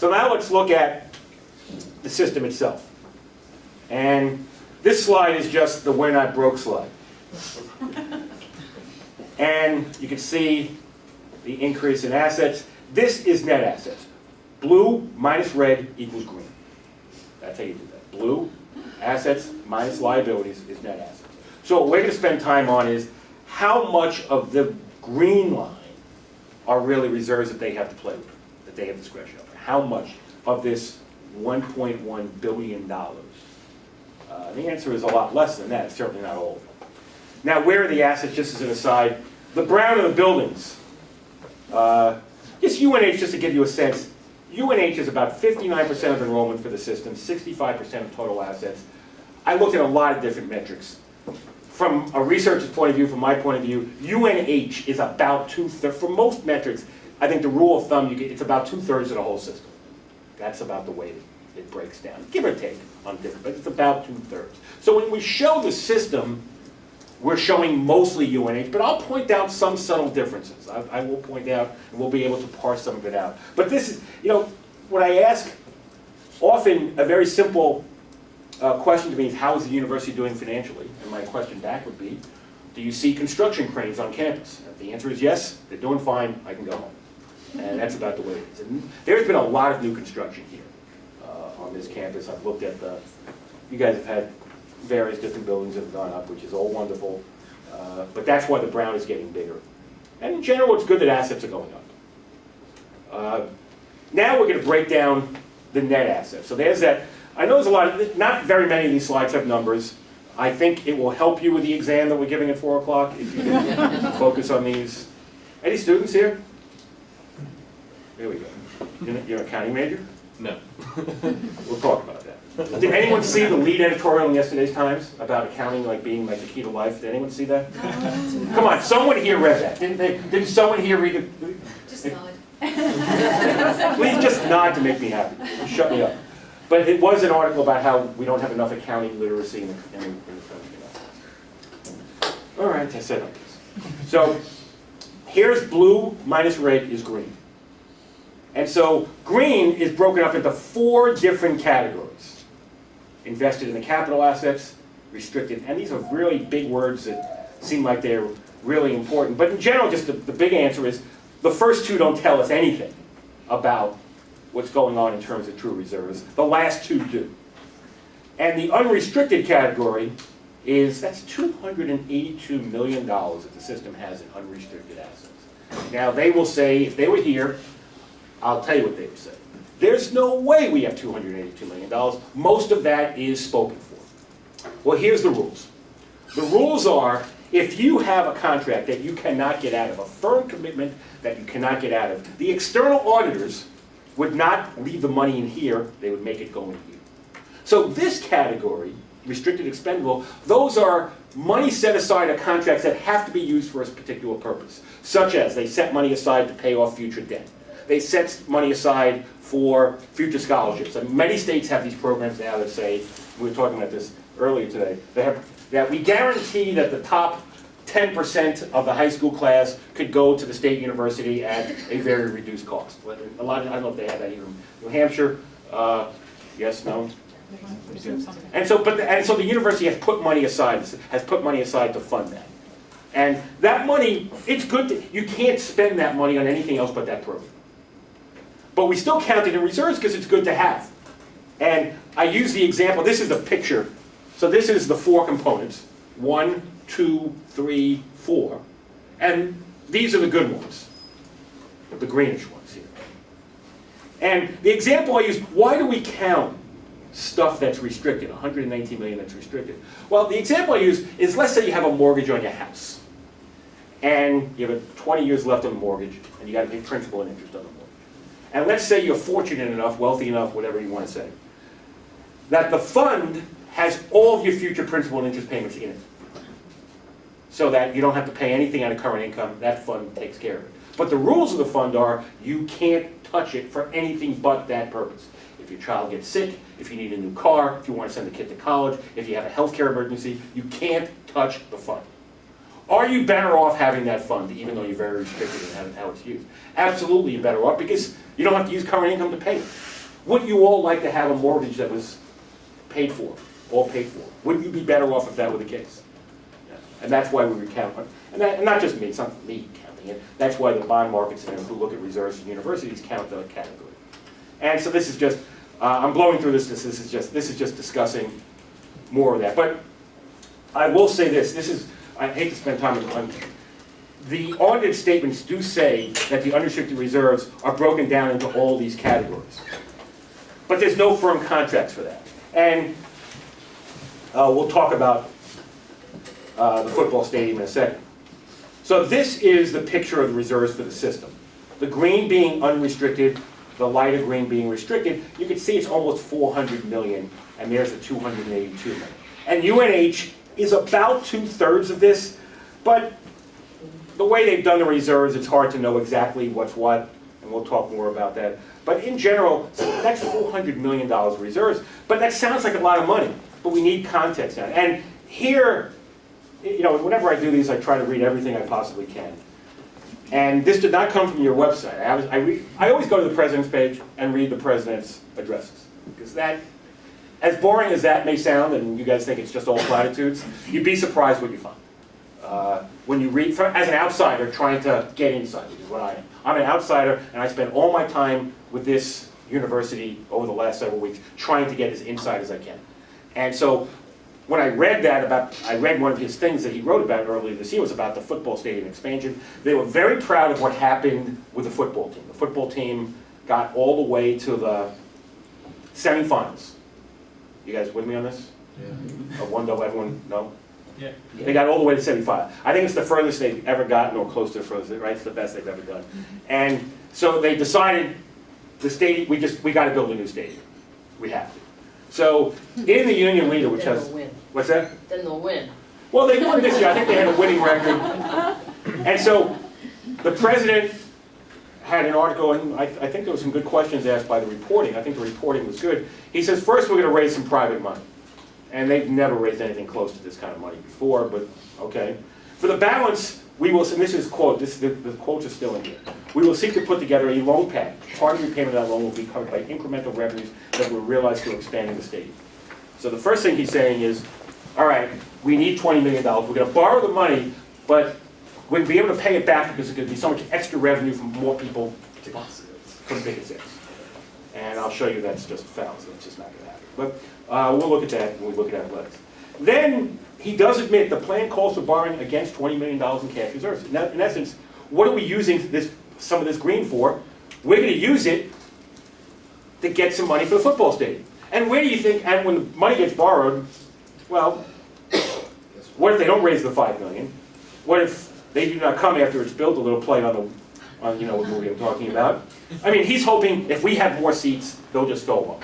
So now let's look at the system itself. And this slide is just the we're not broke slide. And you can see the increase in assets. This is net assets. Blue minus red equals green. That's how you do that. Blue, assets minus liabilities is net assets. So what we're going to spend time on is how much of the green line are really reserves that they have to play with, that they have discretion over. How much of this $1.1 billion? The answer is a lot less than that. It's certainly not all of it. Now, where are the assets, just as an aside? The brown are the buildings. Just UNH, just to give you a sense, UNH is about 59% of enrollment for the system, 65% of total assets. I looked at a lot of different metrics. From a researcher's point of view, from my point of view, UNH is about two-thirds. For most metrics, I think the rule of thumb, it's about two-thirds of the whole system. That's about the way it breaks down, give or take on different, but it's about two-thirds. So when we show the system, we're showing mostly UNH, but I'll point out some subtle differences. I will point out, and we'll be able to parse some of it out. But this is, when I ask, often a very simple question to me is, how is the university doing financially? And my question back would be, do you see construction cranes on campus? If the answer is yes, they're doing fine, I can go home. And that's about the way it is. And there's been a lot of new construction here on this campus. I've looked at you guys have had various different buildings that have gone up, which is all wonderful. But that's why the brown is getting bigger. And in general, it's good that assets are going up. Now we're going to break down the net assets. So there's that. I know there's a lot, not very many of these slides have numbers. I think it will help you with the exam that we're giving at 4 o'clock if you can focus on these. Any students here? There we go. You're an accounting major? No. We'll talk about that. Did anyone see the lead editorial in yesterday's Times about accounting being the key to life? Did anyone see that? No. Come on, someone here read that. Didn't someone here read it? Just nod. Please just nod to make me happy. Shut me up. But it was an article about how we don't have enough accounting literacy in the country. All right, I said like this. So here's blue minus red is green. And so green is broken up into 4 different categories. Invested in the capital assets, restricted, and these are really big words that seem like they're really important. But in general, just the big answer is the first 2 don't tell us anything about what's going on in terms of true reserves. The last 2 do. And the unrestricted category that's $282 million that the system has in unrestricted assets. Now they will say, if they were here, I'll tell you what they would say. There's no way we have $282 million. Most of that is spoken for. Well, here's the rules. The rules are, if you have a contract that you cannot get out of, a firm commitment that you cannot get out of, the external auditors would not leave the money in here, they would make it go in here. So this category, restricted expendable, those are money set aside in contracts that have to be used for a particular purpose, such as they set money aside to pay off future debt. They set money aside for future scholarships. And many states have these programs now that say, we were talking about this earlier today, that we guarantee that the top 10% of the high school class could go to the state university at a very reduced cost. I don't know if they have that here in New Hampshire. Yes, no? And so the university has put money aside to fund that. And that money, it's good, you can't spend that money on anything else but that program. But we still count it in reserves because it's good to have. And I use the example, this is the picture. So this is the 4 components. 1, 2, 3, 4. And these are the good ones, the greenish ones here. And the example I use, why do we count stuff that's restricted, 119 million that's restricted? Well, the example I use is, let's say you have a mortgage on your house. And you have 20 years left on the mortgage, and you got to pay principal and interest on the mortgage. And let's say you're fortunate enough, wealthy enough, whatever you want to say, that the fund has all of your future principal and interest payments in it. So that you don't have to pay anything out of current income, that fund takes care of it. But the rules of the fund are, you can't touch it for anything but that purpose. If your child gets sick, if you need a new car, if you want to send a kid to college, if you have a healthcare emergency, you can't touch the fund. Are you better off having that fund, even though you're very restricted in how it's used? Absolutely you're better off, because you don't have to use current income to pay it. Wouldn't you all like to have a mortgage that was paid for, all paid for? Wouldn't you be better off if that were the case? Yeah. And that's why we recount, and not just me, it's not me counting it, that's why the bond markets and who look at reserves in universities count that category. And so this is just, I'm blowing through this is just discussing more of that. But I will say this I hate to spend time on the audited statements do say that the unrestricted reserves are broken down into all these categories. But there's no firm contracts for that. And we'll talk about the football stadium in a second. So this is the picture of the reserves for the system. The green being unrestricted, the lighter green being restricted. You can see it's almost 400 million, and there's the 282 million. And UNH is about 2/3 of this, but the way they've done the reserves, it's hard to know exactly what's what, and we'll talk more about that. But in general, that's $400 million of reserves. But that sounds like a lot of money, but we need context now. And here, you know, whenever I do these, I try to read everything I possibly can. And this did not come from your website. I always go to the president's page and read the president's addresses. Because that, as boring as that may sound, and you guys think it's just all platitudes, you'd be surprised what you find. When you read, as an outsider trying to get inside, which is what I am. I'm an outsider, and I spend all my time with this university over the last several weeks trying to get as inside as I can. And so when I read I read one of his things that he wrote about earlier this year was about the football stadium expansion. They were very proud of what happened with the football team. The football team got all the way to the semifinals. You guys with me on this? Yeah. Everyone, no? Yeah. They got all the way to 75. I think it's the furthest they've ever gotten, or close to the furthest, right? It's the best they've ever done. And so they decided the stadium, we got to build a new stadium. We have to. So in the union leader, which has, what's that? Then they'll win. Well, they won this year. I think they had a winning record. And so the president had an article, and I think there were some good questions asked by the reporting. I think the reporting was good. He says, first we're going to raise some private money. And they've never raised anything close to this kind of money before, but okay. For the balance, we will, and this is quote, the quotes are still in here. We will seek to put together a loan package. Part of the repayment of that loan will be covered by incremental revenues that will realize through expanding the stadium. So the first thing he's saying is, all right, we need $20 million. We're going to borrow the money, but we'll be able to pay it back because there's going to be so much extra revenue from more people from ticket sales. And I'll show you that's just a fallacy. It's just not going to happen. But we'll look at that when we look at athletics. Then he does admit the plan calls for borrowing against $20 million in cash reserves. In essence, what are we using some of this green for? We're going to use it to get some money for the football stadium. And where do you think, and when the money gets borrowed, well, what if they don't raise the $5 million? What if they do not come after it's built? A little play on you know what movie I'm talking about. I mean, he's hoping if we have more seats, they'll just fill them up.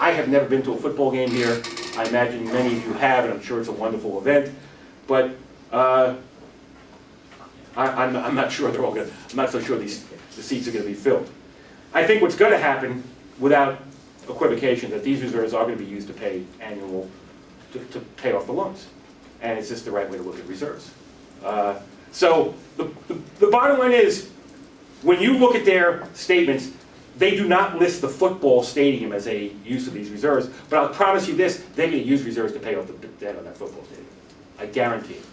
I have never been to a football game here. I imagine many of you have, and I'm sure it's a wonderful event. But I'm not sure they're all good. I'm not so sure the seats are going to be filled. I think what's going to happen, without equivocation, that these reserves are going to be used to pay to pay off the loans, and it's just the right way to look at reserves. So the bottom line is, when you look at their statements, they do not list the football stadium as a use of these reserves, but I'll promise you this, they're going to use reserves to pay off the debt on that football stadium. I guarantee it.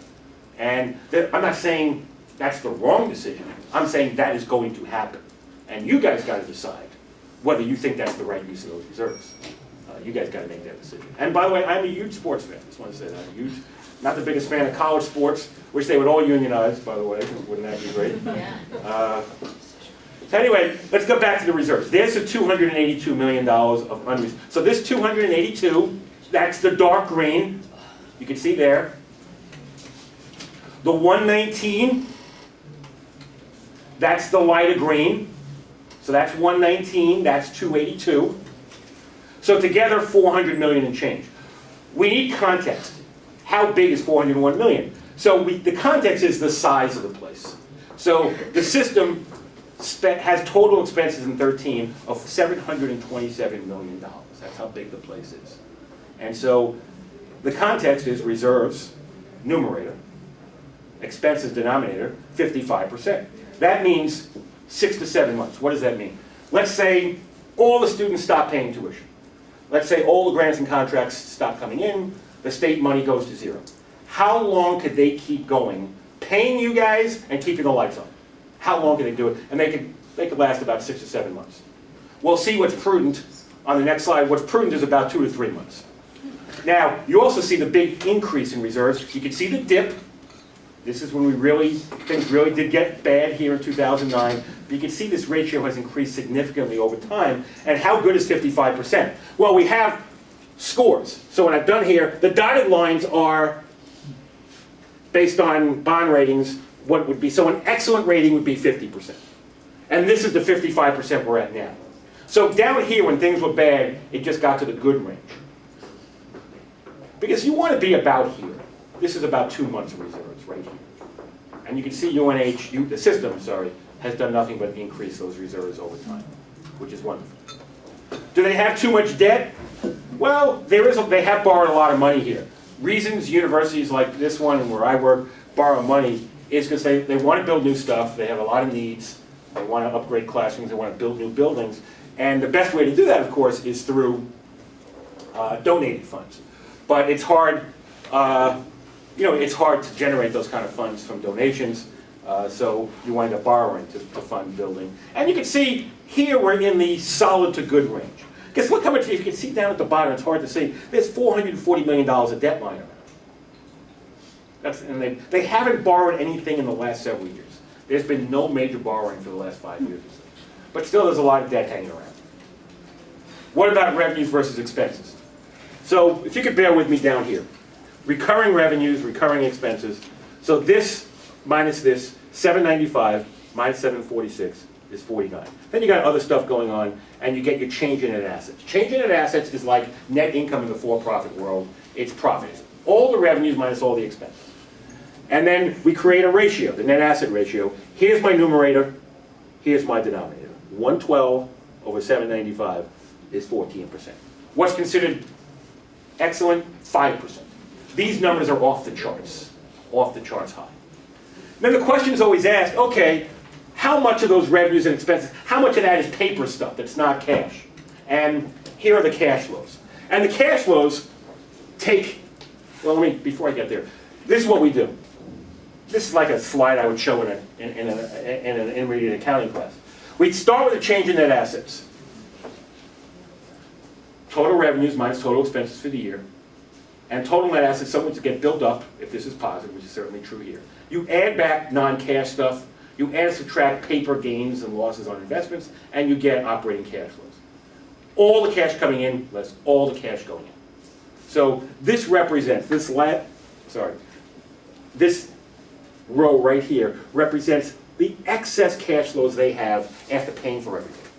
And I'm not saying that's the wrong decision. I'm saying that is going to happen. And you guys got to decide whether you think that's the right use of those reserves. You guys got to make that decision. And by the way, I'm a huge sports fan. I just want to say that. I'm huge, not the biggest fan of college sports, which they would all unionize, by the way. Wouldn't that be great? Yeah. So anyway, let's go back to the reserves. There's the $282 million of unreserved. So this 282, that's the dark green. You can see there. The 119, that's the lighter green. So that's 119, that's 282. So together, 400 million and change. We need context. How big is 401 million? So the context is the size of the place. So the system has total expenses in 13 of $727 million. That's how big the place is. And so the context is reserves, numerator, expenses, denominator, 55%. That means 6 to 7 months. What does that mean? Let's say all the students stop paying tuition. Let's say all the grants and contracts stop coming in, the state money goes to zero. How long could they keep going, paying you guys and keeping the lights on? How long could they do it? And they could last about 6 to 7 months. We'll see what's prudent on the next slide. What's prudent is about 2 to 3 months. Now, you also see the big increase in reserves. You can see the dip. This is when things really did get bad here in 2009. But you can see this ratio has increased significantly over time. And how good is 55%? Well, we have scores. So what I've done here, the dotted lines are based on bond ratings, what would be. So an excellent rating would be 50%. And this is the 55% we're at now. So down here, when things were bad, it just got to the good range. Because you want to be about here. This is about 2 months of reserves right here. And you can see UNH, the system, has done nothing but increase those reserves over time, which is wonderful. Do they have too much debt? Well, they have borrowed a lot of money here. Reasons universities like this one and where I work borrow money is because they want to build new stuff, they have a lot of needs, they want to upgrade classrooms, they want to build new buildings. And the best way to do that, of course, is through donated funds. But it's hard, it's hard to generate those kind of funds from donations, so you wind up borrowing to fund building. And you can see here we're in the solid to good range. Because look how much, you can see down at the bottom, it's hard to see, there's $440 million of debt lying around. And they haven't borrowed anything in the last several years. There's been no major borrowing for the last 5 years or so. But still there's a lot of debt hanging around. What about revenues versus expenses? So if you could bear with me down here. Recurring revenues, recurring expenses. So this minus this, 795 minus 746 is 49. Then you got other stuff going on, and you get your change in net assets. Change in net assets is like net income in the for-profit world. It's profit. It's all the revenues minus all the expenses. And then we create a ratio, the net asset ratio. Here's my numerator, here's my denominator. 112 over 795 is 14%. What's considered excellent? 5%. These numbers are off the charts high. Then the question is always asked, okay, how much of those revenues and expenses, how much of that is paper stuff that's not cash? And here are the cash flows. And the cash flows before I get there, this is what we do. This is like a slide I would show in an intermediate accounting class. We'd start with a change in net assets. Total revenues minus total expenses for the year. And total net assets, something to get built up, if this is positive, which is certainly true here. You add back non-cash stuff, you add and subtract paper gains and losses on investments, and you get operating cash flows. All the cash coming in, less all the cash going in. So this represents, this row right here represents the excess cash flows they have after paying for everything.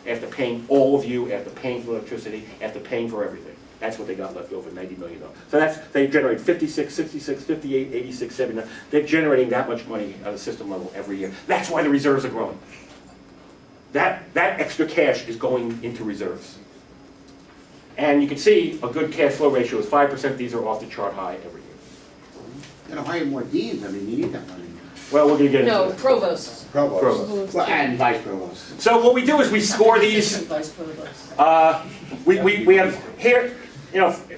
After paying all of you, after paying for electricity, after paying for everything. That's what they got left over, $90 million. So they generate 56, 66, 58, 86, 79. They're generating that much money at a system level every year. That's why the reserves are growing. That extra cash is going into reserves. And you can see a good cash flow ratio is 5%. These are off the chart high every year. You gotta hire more deans, I mean, you need that money. Well, we're going to get into No, that. provosts. Provost. Well, and vice provost. So what we do is we score these. Assistant vice provost. We have here,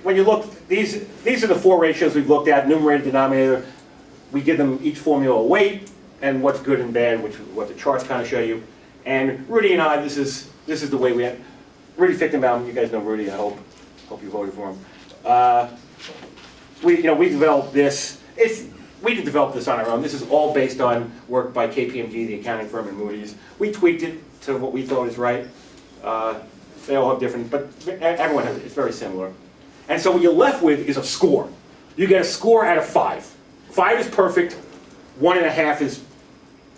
when you look, these are the 4 ratios we've looked at, numerator, denominator. We give them each formula a weight, and what's good and bad, which is what the charts kind of show you. And Rudy and I, this is the way we have. Rudy Fichtenbaum, you guys know Rudy, I hope you voted for him. We developed this. We didn't develop this on our own. This is all based on work by KPMG, the accounting firm, and Moody's. We tweaked it to what we thought is right. They all have different, but everyone has it. It's very similar. And so what you're left with is a score. You get a score out of 5. 5 is perfect. 1.5 is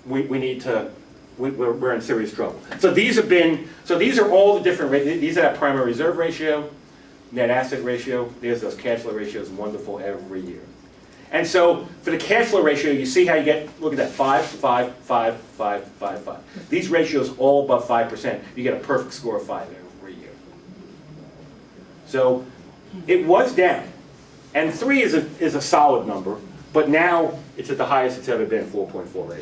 we're in serious trouble. So these are all the different rates. These are that primary reserve ratio, net asset ratio. There's those cash flow ratios, wonderful every year. And so for the cash flow ratio, you see how you get, look at that, 5, 5, 5, 5, 5, 5. These ratios all above 5%. You get a perfect score of 5 every year. So it was down. And 3 is a solid number, but now it's at the highest it's ever been, 4.48.